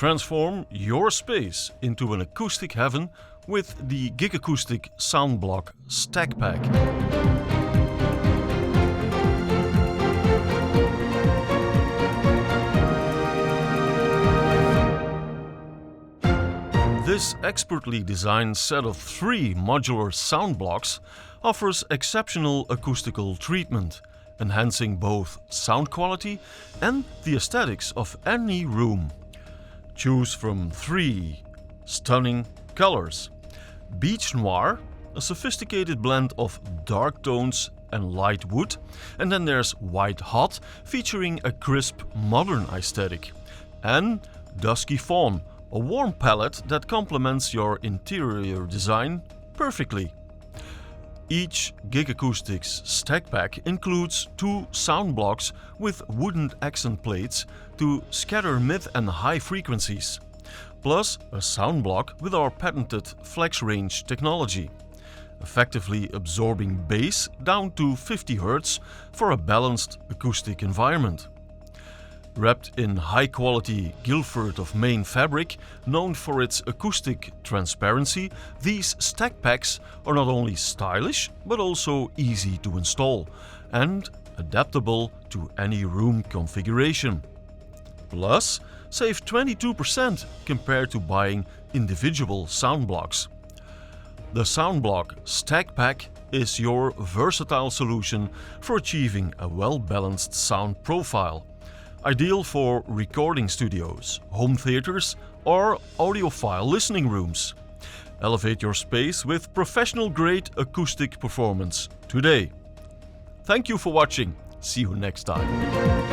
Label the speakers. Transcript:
Speaker 1: Transform your space into an acoustic heaven with the GIK Acoustic Sound Block StackPack. This expertly designed set of 3 modular sound blocks offers exceptional acoustical treatment, enhancing both sound quality and the aesthetics of any room. Choose from 3 stunning colors. Beach Noir, a sophisticated blend of dark tones and light wood, and then there's White Hot, featuring a crisp modern aesthetic, and Dusky Fawn, a warm palette that complements your interior design perfectly. Each GIK Acoustics StackPack includes 2 sound blocks with wooden accent plates to scatter mid and high frequencies, plus a sound block with our patented flex range technology, effectively absorbing bass down to 50 Hz for a balanced acoustic environment. Wrapped in high-quality Guilford of Maine fabric, known for its acoustic transparency, these StackPacks are not only stylish but also easy to install and adaptable to any room configuration. Plus, save 22% compared to buying individual sound blocks. The Sound Block StackPack is your versatile solution for achieving a well-balanced sound profile, ideal for recording studios, home theaters, or audiophile listening rooms. Elevate your space with professional-grade acoustic performance today. Thank you for watching. See you next time.